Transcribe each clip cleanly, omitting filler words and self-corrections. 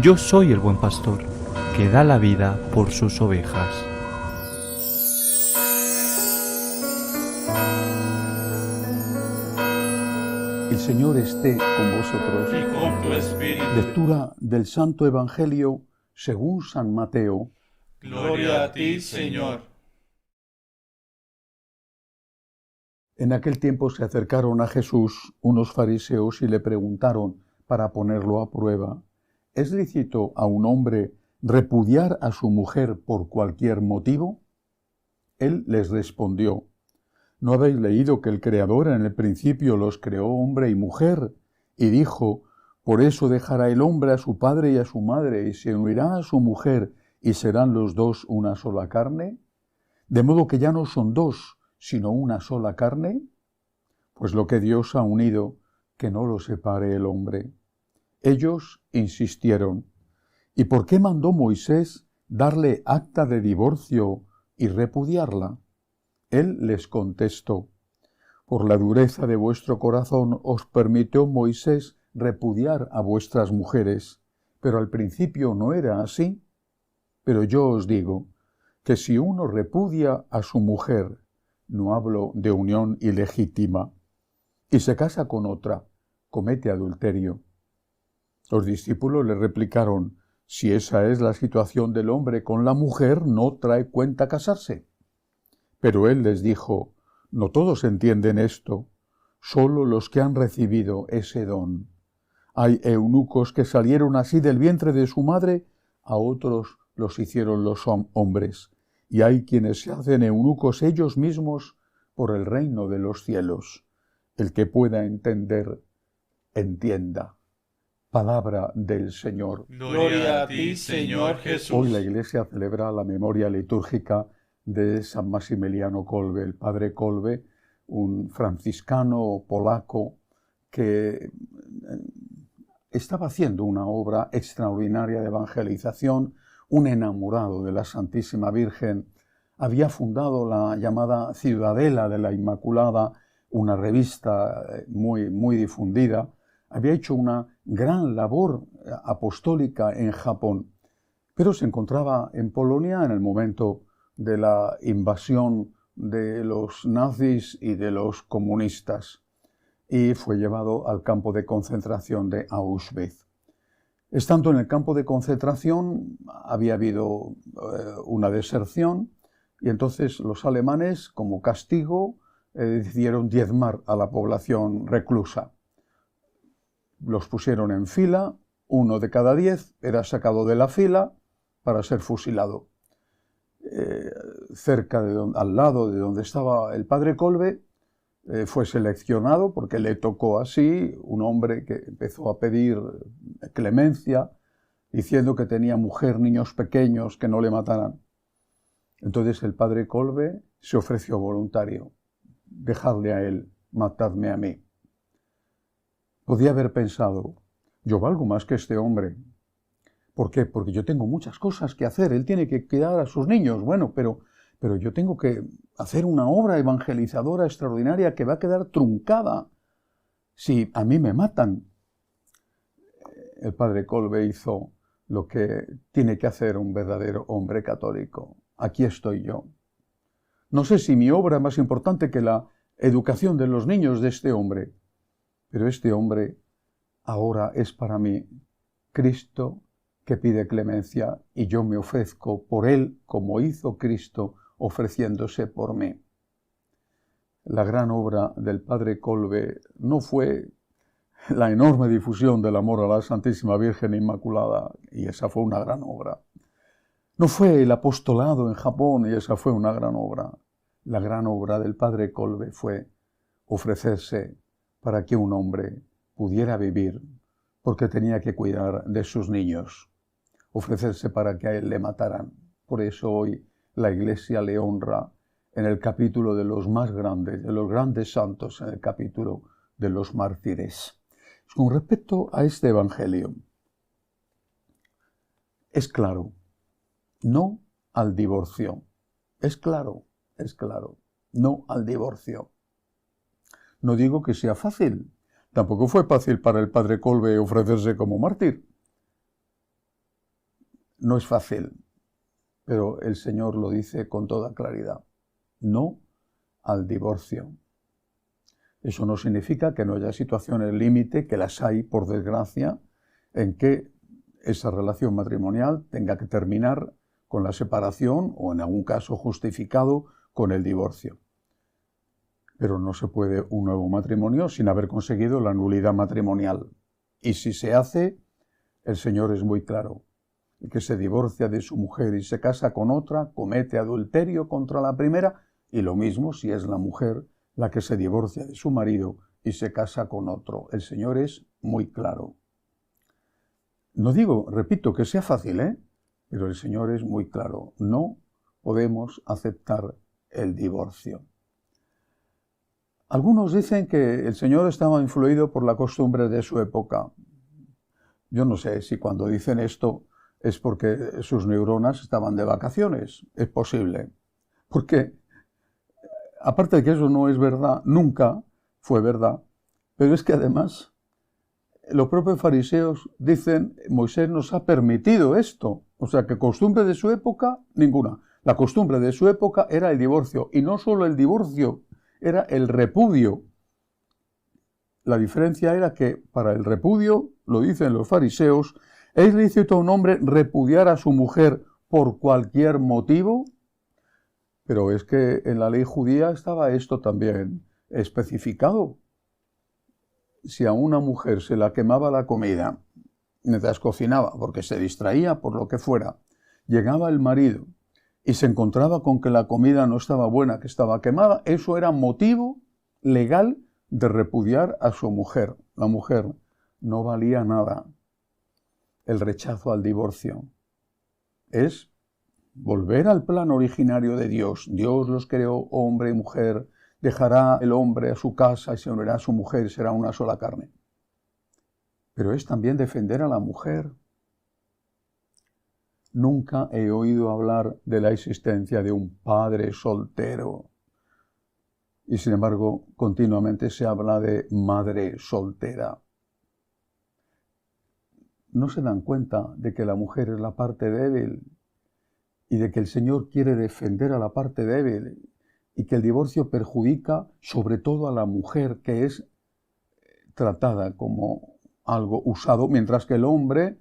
Yo soy el buen pastor, que da la vida por sus ovejas. El Señor esté con vosotros. Y con tu espíritu. Lectura del Santo Evangelio según San Mateo. Gloria a ti, Señor. En aquel tiempo se acercaron a Jesús unos fariseos y le preguntaron, para ponerlo a prueba, ¿es lícito a un hombre repudiar a su mujer por cualquier motivo? Él les respondió, ¿no habéis leído que el Creador en el principio los creó hombre y mujer? Y dijo, por eso dejará el hombre a su padre y a su madre, y se unirá a su mujer, y serán los dos una sola carne. De modo que ya no son dos, sino una sola carne. Pues lo que Dios ha unido, que no lo separe el hombre. Ellos insistieron, ¿y por qué mandó Moisés darle acta de divorcio y repudiarla? Él les contestó, por la dureza de vuestro corazón os permitió Moisés repudiar a vuestras mujeres, pero al principio no era así. Pero yo os digo que si uno repudia a su mujer, no hablo de unión ilegítima, y se casa con otra, comete adulterio. Los discípulos le replicaron, si esa es la situación del hombre con la mujer, no trae cuenta casarse. Pero él les dijo, no todos entienden esto, solo los que han recibido ese don. Hay eunucos que salieron así del vientre de su madre, a otros los hicieron los hombres, y hay quienes se hacen eunucos ellos mismos por el reino de los cielos. El que pueda entender, entienda. Palabra del Señor. Gloria a ti, Señor Jesús. Hoy la Iglesia celebra la memoria litúrgica de San Maximiliano Kolbe, el padre Kolbe, un franciscano polaco que estaba haciendo una obra extraordinaria de evangelización, un enamorado de la Santísima Virgen. Había fundado la llamada Ciudadela de la Inmaculada, una revista muy difundida. Había hecho una gran labor apostólica en Japón, pero se encontraba en Polonia en el momento de la invasión de los nazis y de los comunistas, y fue llevado al campo de concentración de Auschwitz. Estando en el campo de concentración había habido una deserción, y entonces los alemanes, como castigo, decidieron diezmar a la población reclusa. Los pusieron en fila, 1 de cada 10 era sacado de la fila para ser fusilado. Al lado de donde estaba el padre Kolbe, fue seleccionado porque le tocó así un hombre que empezó a pedir clemencia, diciendo que tenía mujer, niños pequeños, que no le mataran. Entonces el padre Kolbe se ofreció voluntario. Dejadle a él, matadme a mí. Podía haber pensado, yo valgo más que este hombre. ¿Por qué? Porque yo tengo muchas cosas que hacer. Él tiene que cuidar a sus niños. Bueno, pero yo tengo que hacer una obra evangelizadora extraordinaria que va a quedar truncada si a mí me matan. El padre Kolbe hizo lo que tiene que hacer un verdadero hombre católico. Aquí estoy yo. No sé si mi obra es más importante que la educación de los niños de este hombre, pero este hombre ahora es para mí Cristo que pide clemencia, y yo me ofrezco por él como hizo Cristo ofreciéndose por mí. La gran obra del padre Kolbe no fue la enorme difusión del amor a la Santísima Virgen Inmaculada, y esa fue una gran obra. No fue el apostolado en Japón, y esa fue una gran obra. La gran obra del padre Kolbe fue ofrecerse para que un hombre pudiera vivir, porque tenía que cuidar de sus niños. Ofrecerse para que a él le mataran. Por eso hoy la Iglesia le honra en el capítulo de los más grandes, de los grandes santos, en el capítulo de los mártires. Con respecto a este Evangelio, es claro, no al divorcio. Es claro, no al divorcio. No digo que sea fácil. Tampoco fue fácil para el padre Kolbe ofrecerse como mártir. no es fácil, pero el Señor lo dice con toda claridad. No al divorcio. Eso no significa que no haya situaciones límite, que las hay, por desgracia, en que esa relación matrimonial tenga que terminar con la separación o, en algún caso justificado, con el divorcio. Pero no se puede un nuevo matrimonio sin haber conseguido la nulidad matrimonial. Y si se hace, el Señor es muy claro. El que se divorcia de su mujer y se casa con otra, comete adulterio contra la primera, y lo mismo si es la mujer la que se divorcia de su marido y se casa con otro. El Señor es muy claro. No digo, repito, que sea fácil, pero el Señor es muy claro. No podemos aceptar el divorcio. Algunos dicen que el Señor estaba influido por la costumbre de su época. Yo no sé si cuando dicen esto es porque sus neuronas estaban de vacaciones. Es posible. Porque, aparte de que eso no es verdad, nunca fue verdad, pero es que además los propios fariseos dicen, Moisés nos ha permitido esto. O sea, que costumbre de su época, ninguna. La costumbre de su época era el divorcio. Y no solo el divorcio, era el repudio. La diferencia era que para el repudio, lo dicen los fariseos, ¿es lícito a un hombre repudiar a su mujer por cualquier motivo? Pero es que en la ley judía estaba esto también especificado. Si a una mujer se la quemaba la comida mientras cocinaba, porque se distraía por lo que fuera, llegaba el marido y se encontraba con que la comida no estaba buena, que estaba quemada, eso era motivo legal de repudiar a su mujer. La mujer no valía nada. El rechazo al divorcio es volver al plan originario de Dios. Dios los creó hombre y mujer, dejará el hombre a su casa y se unirá a su mujer y será una sola carne. Pero es también defender a la mujer. Nunca he oído hablar de la existencia de un padre soltero. Y sin embargo, continuamente se habla de madre soltera. ¿No se dan cuenta de que la mujer es la parte débil y de que el Señor quiere defender a la parte débil y que el divorcio perjudica sobre todo a la mujer, que es tratada como algo usado, mientras que el hombre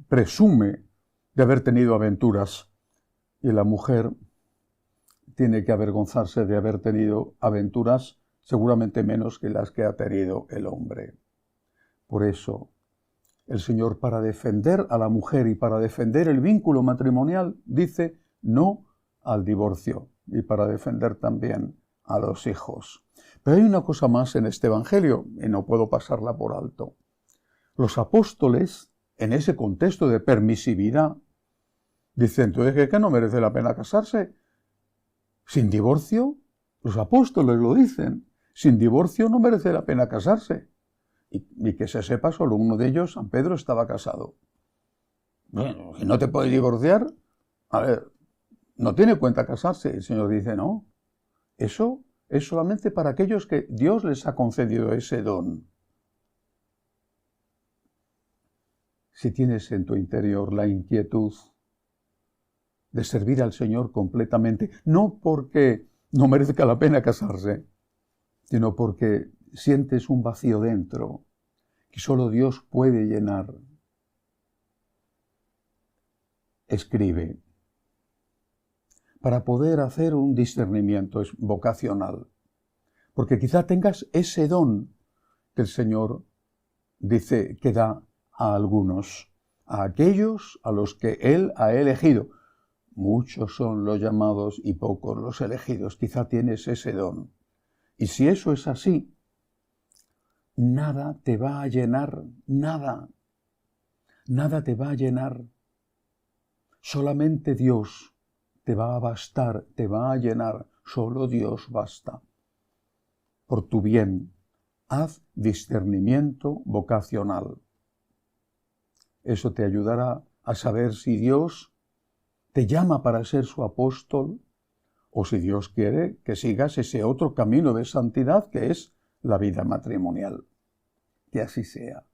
presume de haber tenido aventuras y la mujer tiene que avergonzarse de haber tenido aventuras seguramente menos que las que ha tenido el hombre? Por eso, el Señor, para defender a la mujer y para defender el vínculo matrimonial, dice no al divorcio y para defender también a los hijos. Pero hay una cosa más en este Evangelio y no puedo pasarla por alto. Los apóstoles, en ese contexto de permisividad, dicen, entonces, ¿qué no merece la pena casarse? ¿Sin divorcio? Los apóstoles lo dicen. Sin divorcio no merece la pena casarse. Y que se sepa, solo uno de ellos, San Pedro, estaba casado. Bueno, si no te puedes divorciar, a ver, no tiene cuenta casarse. El Señor dice, no, eso es solamente para aquellos que Dios les ha concedido ese don. Si tienes en tu interior la inquietud de servir al Señor completamente, no porque no merezca la pena casarse, sino porque sientes un vacío dentro que solo Dios puede llenar. Escribe. Para poder hacer un discernimiento vocacional. Porque quizá tengas ese don que el Señor dice que da a algunos, a aquellos a los que Él ha elegido. Muchos son los llamados y pocos los elegidos. Quizá tienes ese don. Y si eso es así, nada te va a llenar, nada. Nada te va a llenar. Solamente Dios te va a bastar, te va a llenar. Solo Dios basta. Por tu bien, haz discernimiento vocacional. Eso te ayudará a saber si Dios te llama para ser su apóstol o si Dios quiere que sigas ese otro camino de santidad que es la vida matrimonial. Que así sea.